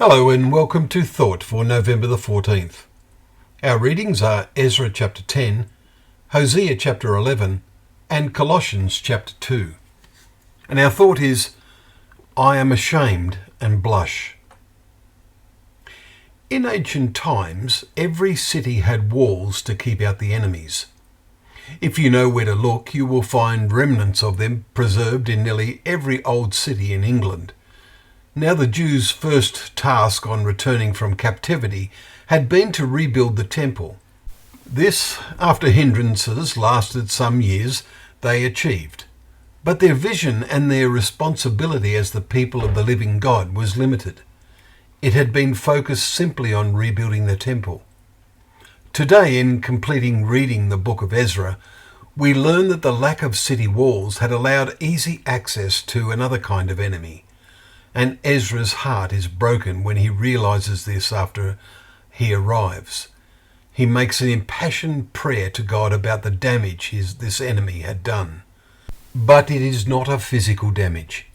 Hello and welcome to Thought for November the 14th. Our readings are Ezra chapter 10, Hosea chapter 11 and Colossians chapter 2. And our thought is, I am ashamed and blush. In ancient times, every city had walls to keep out the enemies. If you know where to look, you will find remnants of them preserved in nearly every old city in England. Now the Jews' first task on returning from captivity had been to rebuild the temple. This, after hindrances lasted some years, they achieved. But their vision and their responsibility as the people of the living God was limited. It had been focused simply on rebuilding the temple. Today, in completing reading the book of Ezra, we learn that the lack of city walls had allowed easy access to another kind of enemy. And Ezra's heart is broken when he realizes this after he arrives. He makes an impassioned prayer to God about the damage this enemy had done. But it is not a physical damage.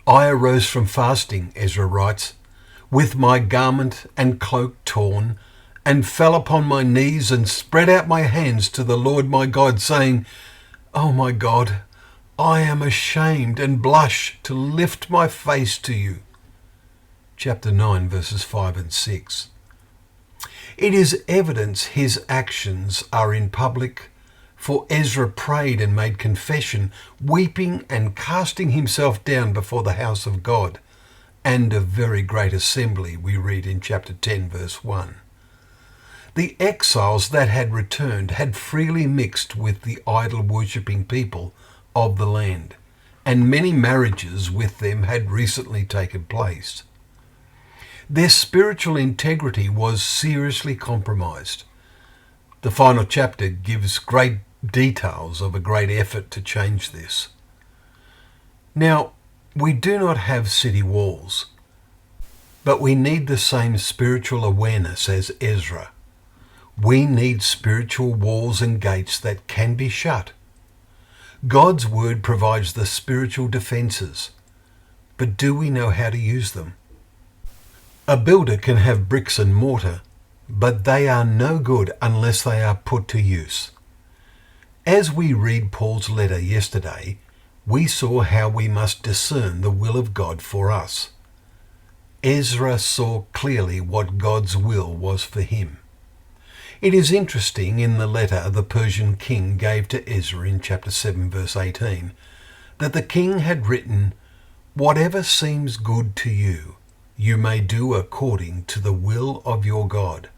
I arose from fasting, Ezra writes, with my garment and cloak torn, and fell upon my knees and spread out my hands to the Lord my God, saying, "O my God, I am ashamed and blush to lift my face to you." Chapter 9, verses 5 and 6. It is evidence his actions are in public, for Ezra prayed and made confession, weeping and casting himself down before the house of God, and a very great assembly, we read in chapter 10, verse 1. The exiles that had returned had freely mixed with the idol-worshipping people of the land, and many marriages with them had recently taken place. Their spiritual integrity was seriously compromised. The final chapter gives great details of a great effort to change this. Now, we do not have city walls, but we need the same spiritual awareness as Ezra. We need spiritual walls and gates that can be shut. God's word provides the spiritual defences, but do we know how to use them? A builder can have bricks and mortar, but they are no good unless they are put to use. As we read Paul's letter yesterday, we saw how we must discern the will of God for us. Ezra saw clearly what God's will was for him. It is interesting in the letter the Persian king gave to Ezra in chapter 7 verse 18 that the king had written, "Whatever seems good to you, you may do according to the will of your God."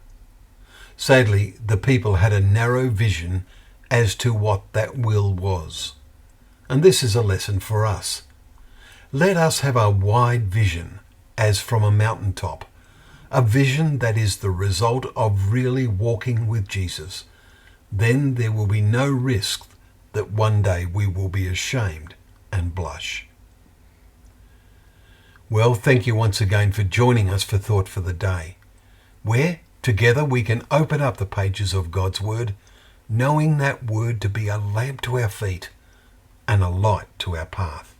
Sadly, the people had a narrow vision as to what that will was. And this is a lesson for us. Let us have a wide vision as from a mountaintop. A vision that is the result of really walking with Jesus. Then there will be no risk that one day we will be ashamed and blush. Well, thank you once again for joining us for Thought for the Day, where together we can open up the pages of God's Word, knowing that Word to be a lamp to our feet and a light to our path.